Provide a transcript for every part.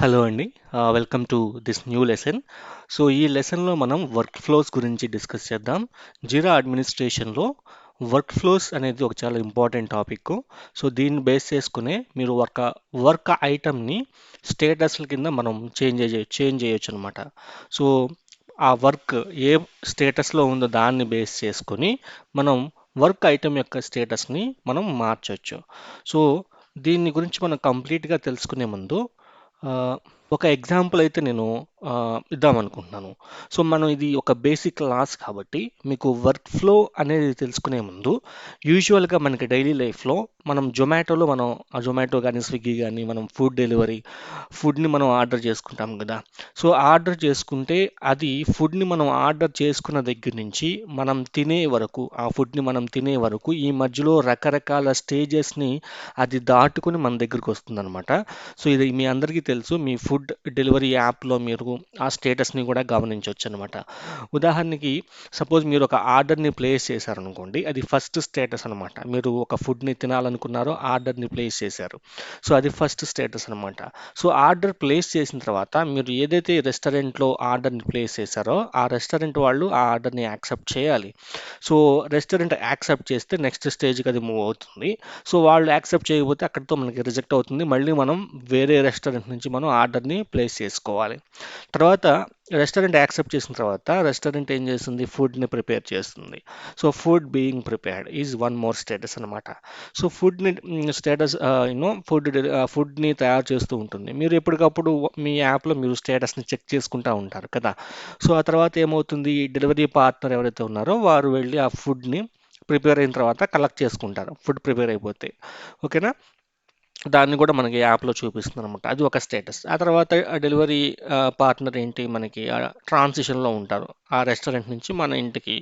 Hello అండి. Welcome to this new lesson. So ఈ లెసన్లో మనం వర్క్ ఫ్లోస్ గురించి డిస్కస్ చేద్దాం. జీరా అడ్మినిస్ట్రేషన్లో వర్క్ ఫ్లోస్ అనేది ఒక చాలా ఇంపార్టెంట్ టాపిక్. సో దీన్ని బేస్ చేసుకునే మీరు ఒక వర్క్ ఐటమ్ని స్టేటస్ల కింద మనం చేంజ్ చేయొచ్చు అనమాట. సో ఆ వర్క్ ఏ స్టేటస్లో ఉందో దాన్ని బేస్ చేసుకొని మనం వర్క్ ఐటమ్ యొక్క స్టేటస్ని మనం మార్చొచ్చు. సో దీని గురించి మనం కంప్లీట్గా తెలుసుకునే ముందు ఆ, ఒక ఎగ్జాంపుల్ అయితే నేను ఇద్దామనుకుంటున్నాను. సో మనం ఇది ఒక బేసిక్ క్లాస్ కాబట్టి మీకు వర్క్ ఫ్లో అనేది తెలుసుకునే ముందు యూజువల్గా మనకి డైలీ లైఫ్లో మనం జొమాటోలో మనం జొమాటో కానీ స్విగ్గీ కానీ మనం ఫుడ్ని మనం ఆర్డర్ చేసుకుంటాం కదా. సో ఆర్డర్ చేసుకుంటే అది ఫుడ్ని మనం ఆర్డర్ చేసుకున్న దగ్గర నుంచి ఆ ఫుడ్ని మనం తినే వరకు ఈ మధ్యలో రకరకాల స్టేజెస్ని అది దాటుకుని మన దగ్గరికి వస్తుందన్నమాట. సో ఇది మీ అందరికీ తెలుసు. మీ ఫుడ్ డెలివరీ యాప్లో మీరు ఆ స్టేటస్ని కూడా గమనించవచ్చు అనమాట. ఉదాహరణకి సపోజ్ మీరు ఒక ఆర్డర్ని ప్లేస్ చేశారనుకోండి, అది ఫస్ట్ స్టేటస్ అనమాట. మీరు ఒక ఫుడ్ని తినాలనుకున్నారో ఆర్డర్ని ప్లేస్ చేశారు. సో అది ఫస్ట్ స్టేటస్ అనమాట. సో ఆర్డర్ ప్లేస్ చేసిన తర్వాత మీరు ఏదైతే రెస్టారెంట్లో ఆర్డర్ని ప్లేస్ చేశారో ఆ రెస్టారెంట్ వాళ్ళు ఆ ఆర్డర్ని యాక్సెప్ట్ చేయాలి. సో రెస్టారెంట్ యాక్సెప్ట్ చేస్తే నెక్స్ట్ స్టేజ్కి అది మూవ్ అవుతుంది. సో వాళ్ళు యాక్సెప్ట్ చేయకపోతే అక్కడితో మనకి రిజెక్ట్ అవుతుంది. మళ్ళీ మనం వేరే రెస్టారెంట్ నుంచి మనం ఆర్డర్ని ప్లేస్ చేసుకోవాలి. తర్వాత రెస్టారెంట్ యాక్సెప్ట్ చేసిన తర్వాత రెస్టారెంట్ ఏం చేస్తుంది, ఫుడ్ని ప్రిపేర్ చేస్తుంది. So food being prepared is one more status అనమాట. సో ఫుడ్ని స్టేటస్ ఫుడ్ని తయారు చేస్తూ ఉంటుంది. మీరు ఎప్పటికప్పుడు మీ యాప్లో మీరు స్టేటస్ని చెక్ చేసుకుంటూ ఉంటారు కదా. సో ఆ తర్వాత ఏమవుతుంది, డెలివరీ పార్ట్నర్ ఎవరైతే ఉన్నారో వారు వెళ్ళి ఆ ఫుడ్ని ప్రిపేర్ అయిన తర్వాత కలెక్ట్ చేసుకుంటారు, ఫుడ్ ప్రిపేర్ అయిపోతే. ఓకేనా. దాన్ని కూడా మనకి యాప్లో చూపిస్తుంది అనమాట. అది ఒక స్టేటస్. ఆ తర్వాత డెలివరీ పార్ట్నర్ ఏంటి, మనకి ట్రాన్సిషన్లో ఉంటారు. ఆ రెస్టారెంట్ నుంచి మన ఇంటికి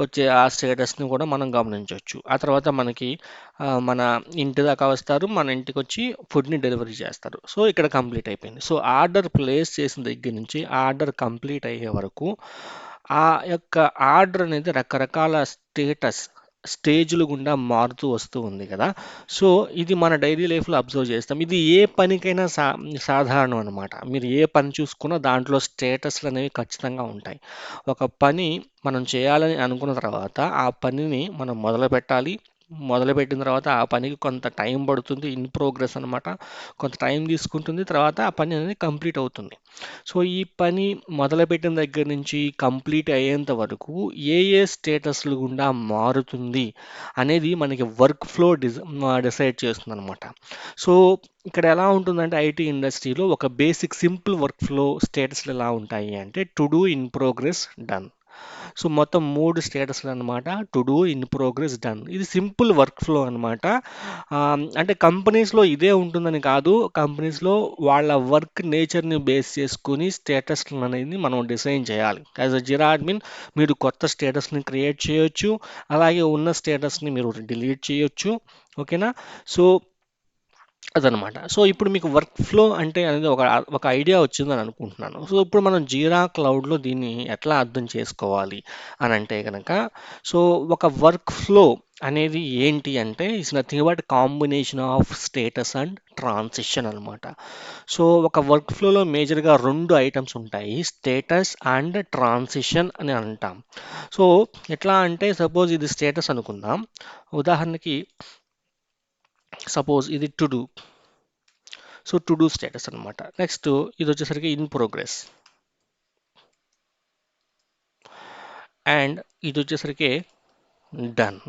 వచ్చే ఆ స్టేటస్ని కూడా మనం గమనించవచ్చు. ఆ తర్వాత మనకి మన ఇంటి దాకా వస్తారు, మన ఇంటికి వచ్చి ఫుడ్ని డెలివరీ చేస్తారు. సో ఇక్కడ కంప్లీట్ అయిపోయింది. సో ఆర్డర్ ప్లేస్ చేసిన దగ్గర నుంచి ఆర్డర్ కంప్లీట్ అయ్యే వరకు ఆ యొక్క ఆర్డర్ అనేది రకరకాల స్టేజ్లు గుండా మారుతూ వస్తూ ఉంది కదా. సో ఇది మన డైలీ లైఫ్లో అబ్జర్వ్ చేస్తాం. ఇది ఏ పనికైనా సాధారణం అనమాట. మీరు ఏ పని చూసుకున్నా దాంట్లో స్టేటస్లు అనేవి ఖచ్చితంగా ఉంటాయి. ఒక పని మనం చేయాలని అనుకున్న తర్వాత ఆ పనిని మనం మొదలు పెట్టాలి. మొదలుపెట్టిన తర్వాత ఆ పనికి కొంత టైం పడుతుంది, ఇన్ ప్రోగ్రెస్ అనమాట. కొంత టైం తీసుకుంటుంది, తర్వాత ఆ పని అనేది కంప్లీట్ అవుతుంది. సో ఈ పని మొదలుపెట్టిన దగ్గర నుంచి కంప్లీట్ అయ్యేంత వరకు ఏ స్టేటస్లు గుండా మారుతుంది అనేది మనకి వర్క్ ఫ్లో డిసైడ్ చేస్తుంది అనమాట. సో ఇక్కడ ఎలా ఉంటుందంటే ఐటీ ఇండస్ట్రీలో ఒక బేసిక్ సింపుల్ వర్క్ ఫ్లో స్టేటస్లు ఎలా ఉంటాయి అంటే to do, in progress, done. So మొత్తం 3 స్టేటస్లు అనమాట. To do, in progress, done. ఇది సింపుల్ వర్క్ ఫ్లో అనమాట. అంటే కంపెనీస్లో ఇదే ఉంటుందని కాదు. కంపెనీస్లో వాళ్ళ వర్క్ నేచర్ని బేస్ చేసుకుని స్టేటస్లు అనేది మనం డిజైన్ చేయాలి. యాజ్ అ జిరా అడ్మిన్ మీరు కొత్త స్టేటస్ని క్రియేట్ చేయొచ్చు, అలాగే ఉన్న స్టేటస్ని మీరు డిలీట్ చేయొచ్చు. ఓకేనా. సో అదనమాట. సో ఇప్పుడు మీకు వర్క్ ఫ్లో అంటే అనేది ఒక ఒక ఐడియా వచ్చిందని అనుకుంటున్నాను. సో ఇప్పుడు మనం జీరా క్లౌడ్లో దీన్ని ఎట్లా అర్థం చేసుకోవాలి అని అంటే కనుక, సో ఒక వర్క్ ఫ్లో అనేది ఏంటి అంటే it's nothing but combination of status and transition అనమాట. సో ఒక వర్క్ ఫ్లోలో మేజర్గా 2 ఐటమ్స్ ఉంటాయి, స్టేటస్ అండ్ ట్రాన్సిషన్ అని అంటాం. సో ఎట్లా అంటే సపోజ్ ఇది స్టేటస్ అనుకుందాం. ఉదాహరణకి సపోజ్ ఇది to do. So to do status అనమాట. నెక్స్ట్ ఇది వచ్చేసరికి ఇన్ ప్రోగ్రెస్, అండ్ ఇది వచ్చేసరికి డన్.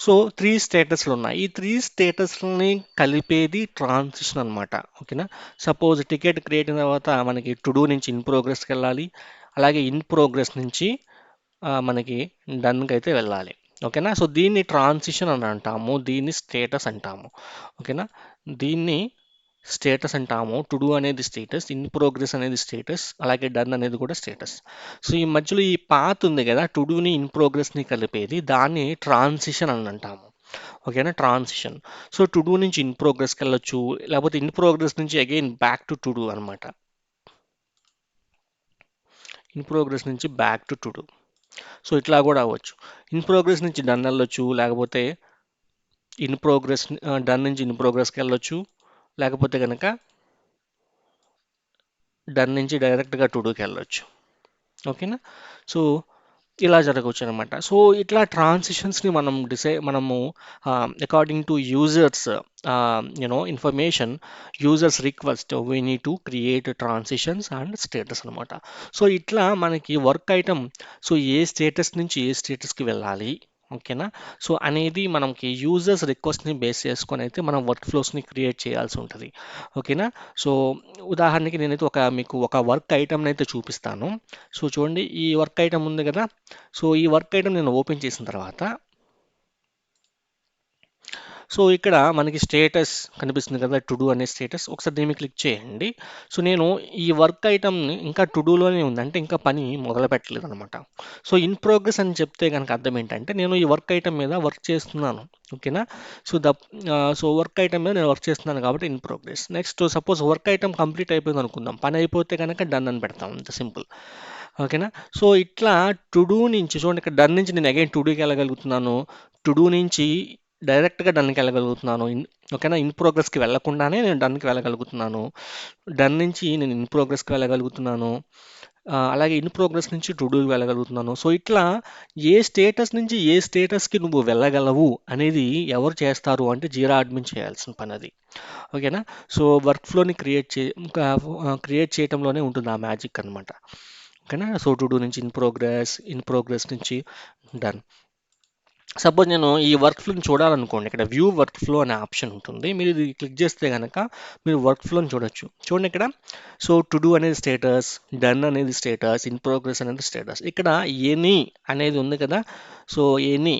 సో 3 స్టేటస్లు ఉన్నాయి. ఈ 3 స్టేటస్లని కలిపేది ట్రాన్సిషన్ అనమాట. ఓకేనా. సపోజ్ టికెట్ క్రియేట్ అయిన తర్వాత మనకి టు డూ నుంచి ఇన్ ప్రోగ్రెస్కి వెళ్ళాలి, అలాగే ఇన్ ప్రోగ్రెస్ నుంచి మనకి డన్కి అయితే వెళ్ళాలి. ఓకేనా. సో దీన్ని ట్రాన్సిషన్ అని అంటాము, దీన్ని స్టేటస్ అంటాము. ఓకేనా. దీన్ని స్టేటస్ అంటాము. టు డూ అనేది స్టేటస్, ఇన్ ప్రోగ్రెస్ అనేది స్టేటస్, అలాగే డన్ అనేది కూడా స్టేటస్. సో ఈ మధ్యలో ఈ పాత్ ఉంది కదా, టు డూని ఇన్ ప్రోగ్రెస్ని కలిపేది, దాన్ని ట్రాన్సిషన్ అని అంటాము. ఓకేనా. ట్రాన్సిషన్. సో టు డూ నుంచి ఇన్ ప్రోగ్రెస్కి వెళ్ళొచ్చు, లేకపోతే ఇన్ ప్రోగ్రెస్ నుంచి అగైన్ బ్యాక్ టు డూ అనమాట. ఇన్ ప్రోగ్రెస్ నుంచి బ్యాక్ టు డూ. సో ఇట్లా కూడా అవ్వచ్చు. ఇన్ ప్రోగ్రెస్ నుంచి డన్ వెళ్ళొచ్చు, లేకపోతే డన్ నుంచి ఇన్ ప్రోగ్రెస్కి వెళ్ళొచ్చు, లేకపోతే కనుక డన్ నుంచి డైరెక్ట్గా టుడూకి వెళ్ళొచ్చు. ఓకేనా? సో ఇలా జరగవచ్చు అనమాట. సో ఇట్లా ట్రాన్సిషన్స్ని మనము according to users information, users request, we need to create transitions and status అనమాట. సో ఇట్లా మనకి వర్క్ ఐటమ్ సో ఏ స్టేటస్ నుంచి ఏ స్టేటస్కి వెళ్ళాలి, ఓకేనా, సో అనేది మనకి యూజర్స్ రిక్వెస్ట్ని బేస్ చేసుకొని అయితే మనం వర్క్ ఫ్లోస్ని క్రియేట్ చేయాల్సి ఉంటుంది. ఓకేనా? సో ఉదాహరణకి నేనైతే మీకు ఒక వర్క్ ఐటమ్ని అయితే చూపిస్తాను. సో చూడండి, ఈ వర్క్ ఐటమ్ ఉంది కదా. సో ఈ వర్క్ ఐటమ్ నేను ఓపెన్ చేసిన తర్వాత సో ఇక్కడ మనకి స్టేటస్ కనిపిస్తుంది కదా, టు డూ అనే స్టేటస్. ఒకసారి దీన్ని క్లిక్ చేయండి. సో నేను ఈ వర్క్ ఐటమ్ని ఇంకా టు డూలోనే ఉంది, అంటే ఇంకా పని మొదలు పెట్టలేదు అనమాట. సో ఇన్ ప్రోగ్రెస్ అని చెప్తే కనుక అర్థం ఏంటంటే నేను ఈ వర్క్ ఐటమ్ మీద వర్క్ చేస్తున్నాను. ఓకేనా? సో సో వర్క్ ఐటమ్ మీద నేను వర్క్ చేస్తున్నాను కాబట్టి in progress. Next suppose work item complete అయిపోయింది అనుకుందాం, పని అయిపోతే కనుక డన్ అని పెడతాం, అంత సింపుల్. ఓకేనా? సో ఇట్లా టు డూ నుంచి చూడండి, ఇక్కడ డన్ నుంచి నేను అగైన్ టు డూకి వెళ్ళగలుగుతున్నాను, టు డూ నుంచి డైరెక్ట్గా డన్కి వెళ్ళగలుగుతున్నాను. ఓకేనా? ఇన్ ప్రోగ్రెస్కి వెళ్ళకుండానే నేను డన్కి వెళ్ళగలుగుతున్నాను. డన్ నుంచి నేను ఇన్ ప్రోగ్రెస్కి వెళ్ళగలుగుతున్నాను. అలాగే ఇన్ ప్రోగ్రెస్ నుంచి టు డూకి వెళ్ళగలుగుతున్నాను. సో ఇట్లా ఏ స్టేటస్ నుంచి ఏ స్టేటస్కి నువ్వు వెళ్ళగలవు అనేది ఎవరు చేస్తారు అంటే జీరా అడ్మిన్ చేయాల్సిన పని అది. ఓకేనా? సో వర్క్ ఫ్లోని క్రియేట్ చేయటంలోనే ఉంటుంది ఆ మ్యాజిక్ అనమాట. ఓకేనా? సో టు డూ నుంచి ఇన్ ప్రోగ్రెస్ నుంచి డన్. సపోజ్ నేను ఈ వర్క్ ఫ్లోని చూడాలనుకోండి, ఇక్కడ వ్యూ వర్క్ ఫ్లో అనే ఆప్షన్ ఉంటుంది. మీరు ఇది క్లిక్ చేస్తే కనుక మీరు వర్క్ ఫ్లోని చూడొచ్చు. చూడండి ఇక్కడ. సో టు డూ అనేది స్టేటస్, డన్ అనేది స్టేటస్, ఇన్ ప్రోగ్రెస్ అనేది స్టేటస్. ఇక్కడ ఎనీ అనేది ఉంది కదా. సో ఎనీ,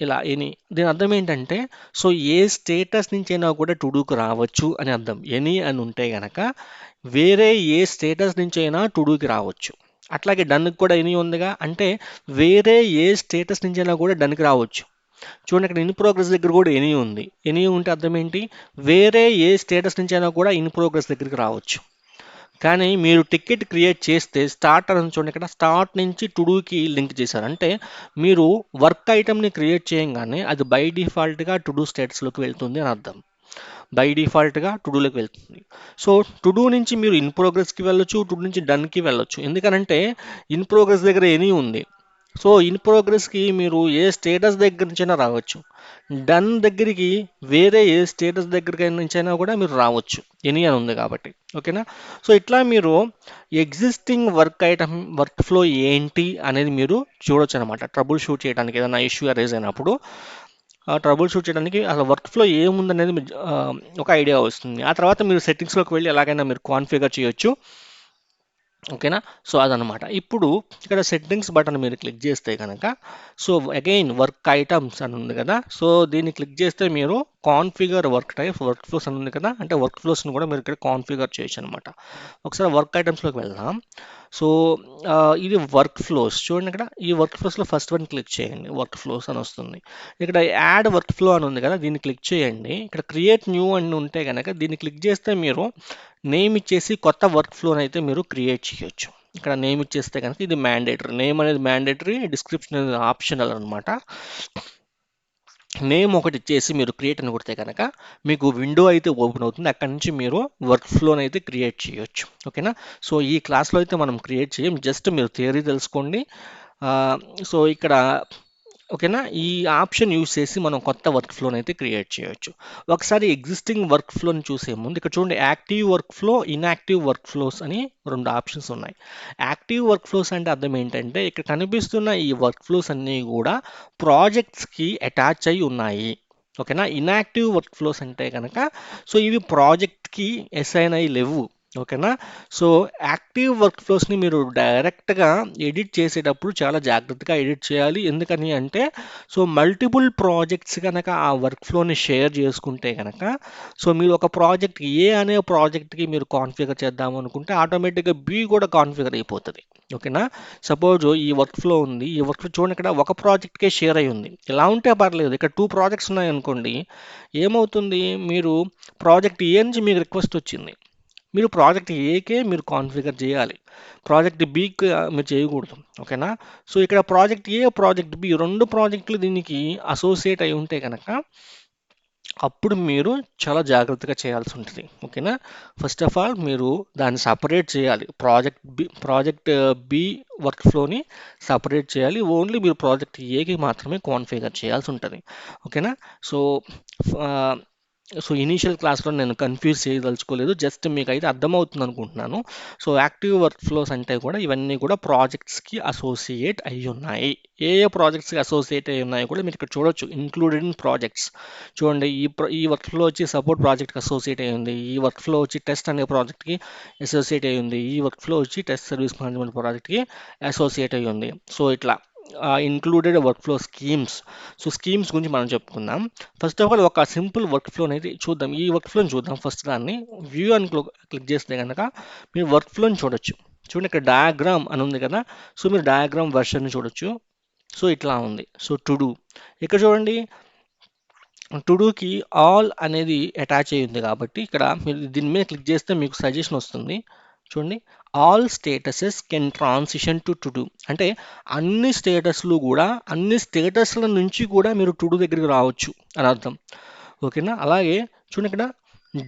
ఇలా ఎనీ, దీని అర్థం ఏంటంటే సో ఏ స్టేటస్ నుంచి అయినా కూడా టు డూకు రావచ్చు అని అర్థం. ఎనీ అని ఉంటే కనుక వేరే ఏ స్టేటస్ నుంచి అయినా టు డూకి రావచ్చు. అట్లాగే డన్కి కూడా ఎనీ ఉందిగా, అంటే వేరే ఏ స్టేటస్ నుంచి అయినా కూడా డన్కి రావచ్చు. చూడండి, ఇక్కడ ఇన్ ప్రోగ్రెస్ దగ్గర కూడా ఎనీ ఉంది. ఎనీ ఉంటే అర్థం ఏంటి, వేరే ఏ స్టేటస్ నుంచి అయినా కూడా ఇన్ ప్రోగ్రెస్ దగ్గరికి రావచ్చు. కానీ మీరు టికెట్ క్రియేట్ చేస్తే స్టార్ట్ అని చూడండి, ఇక్కడ స్టార్ట్ నుంచి టు డూకి లింక్ చేశారు. అంటే మీరు వర్క్ ఐటమ్ని క్రియేట్ చేయగానే అది బై డిఫాల్ట్గా టు డూ స్టేటస్లోకి వెళ్తుంది అని అర్థం. బై డిఫాల్ట్గా టు డూలోకి వెళ్తుంది. సో టు డూ నుంచి మీరు ఇన్ ప్రోగ్రెస్కి వెళ్ళొచ్చు, టు డూ నుంచి డన్కి వెళ్ళొచ్చు. ఎందుకనంటే ఇన్ ప్రోగ్రెస్ దగ్గర ఎనీ ఉంది. సో ఇన్ ప్రోగ్రెస్కి మీరు ఏ స్టేటస్ దగ్గర నుంచైనా రావచ్చు. డన్ దగ్గరికి వేరే ఏ స్టేటస్ దగ్గరికి నుంచైనా కూడా మీరు రావచ్చు, ఎనీ అని ఉంది కాబట్టి. ఓకేనా? సో ఇట్లా మీరు ఎగ్జిస్టింగ్ వర్క్ ఫ్లో ఏంటి అనేది మీరు చూడొచ్చు అనమాట. ట్రబుల్ షూట్ చేయడానికి ఏదైనా ఇష్యూ అరైజ్ అయినప్పుడు ట్రబుల్ షూట్ చేయడానికి అసలు వర్క్ ఫ్లో ఏముందనేది ఒక ఐడియా వస్తుంది. ఆ తర్వాత మీరు సెట్టింగ్స్లోకి వెళ్ళి ఎలాగైనా మీరు కాన్ఫిగర్ చేయొచ్చు. ఓకేనా? సో అదనమాట. ఇప్పుడు ఇక్కడ సెట్టింగ్స్ బటన్ మీరు క్లిక్ చేస్తే కనుక సో అగైన్ వర్క్ ఐటమ్స్ అని ఉంది కదా. సో దీన్ని క్లిక్ చేస్తే మీరు కాన్ఫిగర్ వర్క్ ఫ్లోస్ అని ఉంది కదా, అంటే వర్క్ ఫ్లోస్ని కూడా మీరు ఇక్కడ కాన్ఫిగర్ చేయొచ్చు అనమాట. ఒకసారి వర్క్ ఐటమ్స్లోకి వెళ్దాం. సో ఇది వర్క్ ఫ్లోస్. చూడండి, ఇక్కడ ఈ వర్క్ ఫ్లోస్లో ఫస్ట్ వన్ క్లిక్ చేయండి, వర్క్ ఫ్లోస్ అని వస్తుంది. ఇక్కడ యాడ్ వర్క్ ఫ్లో అని ఉంది కదా, దీన్ని క్లిక్ చేయండి. ఇక్కడ క్రియేట్ న్యూ అని ఉంటే కనుక దీన్ని క్లిక్ చేస్తే మీరు నేమ్ ఇచ్చేసి కొత్త వర్క్ ఫ్లోని అయితే మీరు క్రియేట్ చేయొచ్చు. ఇక్కడ నేమ్ ఇచ్చేస్తే కనుక ఇది మ్యాండేటరీ, నేమ్ అనేది మ్యాండేటరీ, డిస్క్రిప్షన్ అనేది ఆప్షనల్ అనమాట. నేమ్ ఒకటి ఇచ్చేసి మీరు క్రియేట్ అని కొడితే కనుక మీకు విండో అయితే ఓపెన్ అవుతుంది. అక్కడి నుంచి మీరు వర్క్ ఫ్లోని అయితే క్రియేట్ చేయొచ్చు. ఓకేనా? సో ఈ క్లాస్లో అయితే మనం క్రియేట్ చేయం, జస్ట్ మీరు థియరీ తెలుసుకోండి. సో ఇక్కడ ఓకేనా, ఈ ఆప్షన్ యూస్ చేసి మనం కొత్త వర్క్ ఫ్లోని అయితే క్రియేట్ చేయొచ్చు. ఒకసారి ఎగ్జిస్టింగ్ వర్క్ ఫ్లోని చూసే ముందు ఇక్కడ చూడండి, active work flow, inactive work flows అని రెండు ఆప్షన్స్ ఉన్నాయి. యాక్టివ్ వర్క్ ఫ్లోస్ అంటే అర్థం ఏంటంటే ఇక్కడ కనిపిస్తున్న ఈ వర్క్ ఫ్లోస్ అన్నీ కూడా ప్రాజెక్ట్స్కి అటాచ్ అయి ఉన్నాయి. ఓకేనా? ఇన్యాక్టివ్ వర్క్ ఫ్లోస్ అంటే కనుక సో ఇవి ప్రాజెక్ట్కి అసైన్ అయ్యి లేవు. ఓకేనా? సో యాక్టివ్ వర్క్ ఫ్లోస్ని మీరు డైరెక్ట్గా ఎడిట్ చేసేటప్పుడు చాలా జాగ్రత్తగా ఎడిట్ చేయాలి. ఎందుకని అంటే సో మల్టిపుల్ ప్రాజెక్ట్స్ కనుక ఆ వర్క్ ఫ్లోని షేర్ చేసుకుంటే కనుక సో మీరు ఒక ప్రాజెక్ట్ ఏ అనే ప్రాజెక్ట్కి మీరు కాన్ఫిగర్ చేద్దాం అనుకుంటే ఆటోమేటిక్గా బి కూడా కాన్ఫిగర్ అయిపోతుంది. ఓకేనా? సపోజ్ ఈ వర్క్ ఫ్లో ఉంది, ఈ వర్క్ ఫ్లో చూడండి, ఇక్కడ ఒక ప్రాజెక్ట్కే షేర్ అయి ఉంది. ఇలా ఉంటే పర్లేదు. ఇక్కడ 2 ప్రాజెక్ట్స్ ఉన్నాయనుకోండి, ఏమవుతుంది, మీరు ప్రాజెక్ట్ ఏ నుంచి మీకు రిక్వెస్ట్ వచ్చింది, మీరు ప్రాజెక్ట్ ఏకే మీరు కాన్ఫిగర్ చేయాలి, ప్రాజెక్ట్ బికి మీరు చేయకూడదు. ఓకేనా? సో ఇక్కడ ప్రాజెక్ట్ ఏ, ప్రాజెక్ట్ బి రెండు ప్రాజెక్టులు దీనికి అసోసియేట్ అయి ఉంటే కనుక అప్పుడు మీరు చాలా జాగ్రత్తగా చేయాల్సి ఉంటుంది. ఓకేనా? ఫస్ట్ ఆఫ్ ఆల్ మీరు దాన్ని సపరేట్ చేయాలి. ప్రాజెక్ట్ బి వర్క్ ఫ్లోని సపరేట్ చేయాలి. ఓన్లీ మీరు ప్రాజెక్ట్ ఏకి మాత్రమే కాన్ఫిగర్ చేయాల్సి ఉంటుంది. ఓకేనా? సో ఇనీషియల్ క్లాస్లో నేను కన్ఫ్యూజ్ చేయదలుచుకోలేదు, జస్ట్ మీకు అయితే అర్థమవుతుంది అనుకుంటున్నాను. సో యాక్టివ్ వర్క్ ఫ్లోస్ అంటే కూడా ఇవన్నీ కూడా ప్రాజెక్ట్స్కి అసోసియేట్ అయి ఉన్నాయి. ఏ ఏ ప్రాజెక్ట్స్కి అసోసియేట్ అయి ఉన్నాయో కూడా మీరు ఇక్కడ చూడొచ్చు, ఇంక్లూడెడ్ ఇన్ ప్రాజెక్ట్స్. చూడండి, ఈ వర్క్ ఫ్లో వచ్చి సపోర్ట్ ప్రాజెక్ట్కి అసోసియేట్ అయి ఉంది, ఈ వర్క్ ఫ్లో వచ్చి టెస్ట్ అనే ప్రాజెక్ట్కి అసోసియేట్ అయి ఉంది, ఈ వర్క్ ఫ్లో వచ్చి టెస్ట్ సర్వీస్ మేనేజ్మెంట్ ప్రాజెక్ట్కి అసోసియేట్ అయి ఉంది. సో ఇట్లా included work flow schemes. So schemes గురించి మనం చెప్పుకుందాం. ఫస్ట్ ఆఫ్ ఆల్ ఒక సింపుల్ వర్క్ ఫ్లో అనేది చూద్దాం. ఈ వర్క్ ఫ్లోని చూద్దాం. ఫస్ట్ దాన్ని వ్యూ అని క్లిక్ చేస్తే కనుక మీరు వర్క్ ఫ్లోని చూడొచ్చు. చూడండి, ఇక్కడ డయాగ్రామ్ అని ఉంది కదా. సో మీరు డయాగ్రామ్ వెర్షన్ చూడొచ్చు. సో ఇట్లా ఉంది. సో టు డూ, ఇక్కడ చూడండి, టు డూకి ఆల్ అనేది అటాచ్ అయ్యి ఉంది కాబట్టి ఇక్కడ మీరు దీని మీద క్లిక్ చేస్తే మీకు సజెషన్ వస్తుంది. చూడండి, all statuses can transition to do, అంటే అన్ని స్టేటస్లు కూడా, అన్ని స్టేటస్ల నుంచి కూడా మీరు టు డూ దగ్గరికి రావచ్చు అని అర్థం. ఓకేనా? అలాగే చూడండి, ఇక్కడ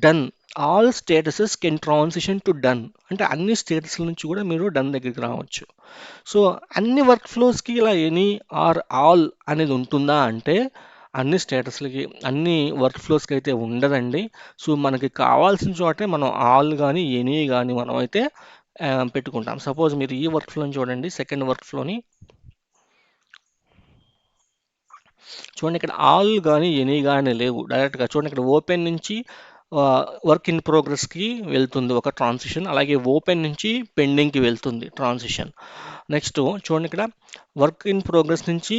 done, all statuses can transition to done, అంటే అన్ని స్టేటస్ల నుంచి కూడా మీరు డన్ దగ్గరికి రావచ్చు. సో అన్ని వర్క్ ఫ్లోస్కి ఇలా ఎనీ ఆర్ ఆల్ అనేది ఉంటుందా అంటే అన్ని స్టేటస్లకి, అన్ని వర్క్ ఫ్లోస్కి అయితే ఉండదండి. సో మనకి కావాల్సిన చోటే మనం ఆల్ కానీ ఎనీ కానీ మనం అయితే పెట్టుకుంటాం. సపోజ్ మీరు ఈ వర్క్ ఫ్లోని చూడండి, సెకండ్ వర్క్ ఫ్లోని చూడండి, ఇక్కడ ఆల్ కానీ ఎనీ కానీ లేవు. డైరెక్ట్గా చూడండి, ఇక్కడ ఓపెన్ నుంచి వర్క్ ఇన్ ప్రోగ్రెస్కి వెళ్తుంది ఒక ట్రాన్సిషన్, అలాగే ఓపెన్ నుంచి పెండింగ్కి వెళ్తుంది ట్రాన్సిషన్. నెక్స్ట్ చూడండి, ఇక్కడ వర్క్ ఇన్ ప్రోగ్రెస్ నుంచి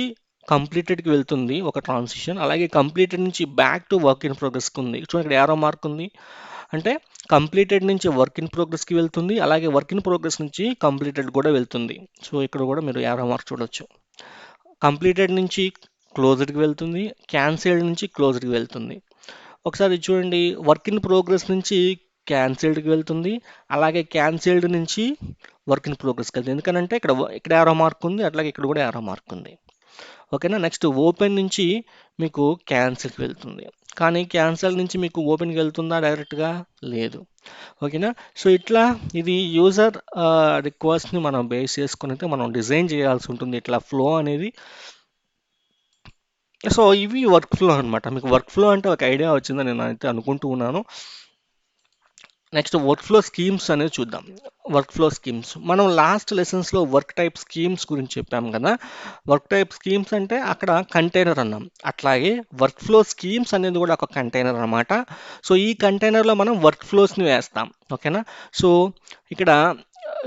కంప్లీటెడ్కి వెళ్తుంది ఒక ట్రాన్సిషన్, అలాగే కంప్లీటెడ్ నుంచి బ్యాక్ టు వర్క్ ఇన్ ప్రోగ్రెస్కి ఉంది. చూడండి, ఇక్కడ యారో మార్క్ ఉంది, అంటే కంప్లీటెడ్ నుంచి వర్క్ ఇన్ ప్రోగ్రెస్కి వెళ్తుంది, అలాగే వర్క్ ఇన్ ప్రోగ్రెస్ నుంచి కంప్లీటెడ్ కూడా వెళ్తుంది. సో ఇక్కడ కూడా మీరు యారో మార్క్ చూడొచ్చు. కంప్లీటెడ్ నుంచి క్లోజ్డ్కి వెళ్తుంది, క్యాన్సిల్డ్ నుంచి క్లోజ్డ్కి వెళ్తుంది. ఒకసారి చూడండి, వర్క్ ఇన్ ప్రోగ్రెస్ నుంచి క్యాన్సిల్డ్కి వెళ్తుంది, అలాగే క్యాన్సిల్డ్ నుంచి వర్క్ ఇన్ ప్రోగ్రెస్కి వెళ్తుంది. ఎందుకంటే ఇక్కడ యారో మార్క్ ఉంది, అట్లాగే ఇక్కడ కూడా యారో మార్క్ ఉంది. ఓకేనా? నెక్స్ట్ ఓపెన్ నుంచి మీకు క్యాన్సిల్కి వెళ్తుంది, కానీ క్యాన్సిల్ నుంచి మీకు ఓపెన్కి వెళ్తుందా డైరెక్ట్గా? లేదు. ఓకేనా? సో ఇట్లా ఇది యూజర్ రిక్వెస్ట్ని మనం బేస్ చేసుకుని అయితే మనం డిజైన్ చేయాల్సి ఉంటుంది, ఇట్లా ఫ్లో అనేది. సో ఇవి వర్క్ ఫ్లో అనమాట. మీకు వర్క్ ఫ్లో అంటే ఒక ఐడియా వచ్చిందని నేను అయితే అనుకుంటూ ఉన్నాను. నెక్స్ట్ వర్క్ ఫ్లో స్కీమ్స్ అనేది చూద్దాం. వర్క్ ఫ్లో స్కీమ్స్ మనం లాస్ట్ లెసన్స్లో వర్క్ టైప్ స్కీమ్స్ గురించి చెప్పాం కదా. వర్క్ టైప్ స్కీమ్స్ అంటే అక్కడ కంటైనర్ అన్నాం, అట్లాగే వర్క్ ఫ్లో స్కీమ్స్ అనేది కూడా ఒక కంటైనర్ అనమాట. సో ఈ కంటైనర్లో మనం వర్క్ ఫ్లోస్ని వేస్తాం. ఓకేనా? సో ఇక్కడ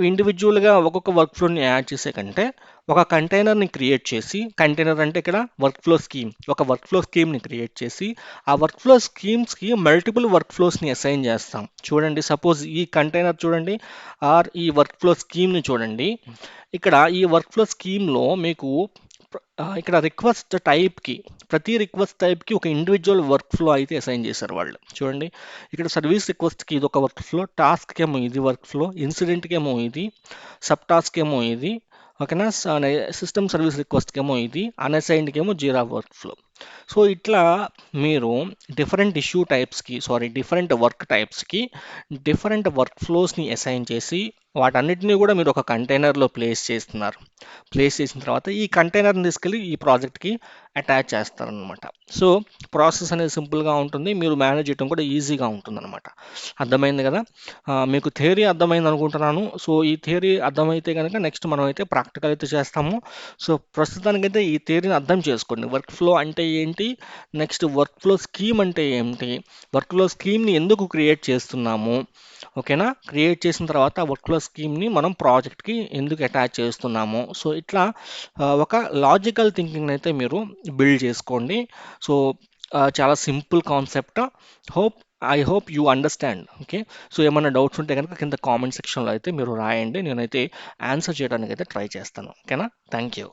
ఇండివిజువల్గా ఒక్కొక్క వర్క్ ఫ్లోని యాడ్ చేసే కంటే ఒక కంటైనర్ని క్రియేట్ చేసి, కంటైనర్ అంటే ఇక్కడ వర్క్ ఫ్లో స్కీమ్, ఒక వర్క్ ఫ్లో స్కీమ్ని క్రియేట్ చేసి ఆ వర్క్ ఫ్లో స్కీమ్స్కి మల్టిపుల్ వర్క్ ఫ్లోస్ని అసైన్ చేస్తాం. చూడండి, సపోజ్ ఈ కంటైనర్ చూడండి, ఆర్ ఈ వర్క్ ఫ్లో స్కీమ్ని చూడండి. ఇక్కడ ఈ వర్క్ ఫ్లో స్కీమ్లో మీకు ఇక్కడ రిక్వెస్ట్ టైప్కి, ప్రతి రిక్వెస్ట్ టైప్కి ఒక ఇండివిజువల్ వర్క్ ఫ్లో అయితే అసైన్ చేశారు వాళ్ళు. చూడండి, ఇక్కడ సర్వీస్ రిక్వెస్ట్కి ఇది ఒక వర్క్ ఫ్లో, టాస్క్కి ఏమో ఇది వర్క్ ఫ్లో, ఇన్సిడెంట్కి ఏమో ఇది, సబ్ టాస్క్ ఏమో ఇది. ఓకేనా? సిస్టమ్ సర్వీస్ రిక్వెస్ట్కి ఏమో ఇది, అన్అసైన్డ్కి ఏమో జీరా వర్క్ ఫ్లో. సో ఇట్లా మీరు డిఫరెంట్ వర్క్ టైప్స్కి డిఫరెంట్ వర్క్ ఫ్లోస్ని అసైన్ చేసి వాటన్నిటిని కూడా మీరు ఒక కంటైనర్లో ప్లేస్ చేస్తున్నారు. ప్లేస్ చేసిన తర్వాత ఈ కంటైనర్ని తీసుకెళ్ళి ఈ ప్రాజెక్ట్కి అటాచ్ చేస్తారనమాట. సో ప్రాసెస్ అనేది సింపుల్గా ఉంటుంది, మీరు మేనేజ్ చేయడం కూడా ఈజీగా ఉంటుంది అనమాట. అర్థమైంది కదా? మీకు థియరీ అర్థమైంది అనుకుంటున్నాను. సో ఈ థియరీ అర్థమైతే కనుక నెక్స్ట్ మనం అయితే ప్రాక్టికల్ అయితే చేస్తాము. సో ప్రస్తుతానికైతే ఈ థియరీని అర్థం చేసుకోండి. వర్క్ ఫ్లో అంటే ఏంటి, నెక్స్ట్ వర్క్ ఫ్లో స్కీమ్ అంటే ఏంటి, వర్క్ ఫ్లో స్కీమ్ని ఎందుకు క్రియేట్ చేస్తున్నాము, ఓకేనా? క్రియేట్ చేసిన తర్వాత వర్క్ ఫ్లో స్కీమ్ని మనం ప్రాజెక్ట్కి ఎందుకు అటాచ్ చేస్తున్నాము. సో ఇట్లా ఒక లాజికల్ థింకింగ్ అయితే మీరు బిల్డ్ చేసుకోండి. సో చాలా simple concept. I hope you understand. Okay, so ఏమైనా డౌట్స్ ఉంటే కనుక కింద కామెంట్ సెక్షన్లో అయితే మీరు రాయండి, నేనైతే ఆన్సర్ చేయడానికి అయితే ట్రై చేస్తాను. ఓకేనా? Thank you.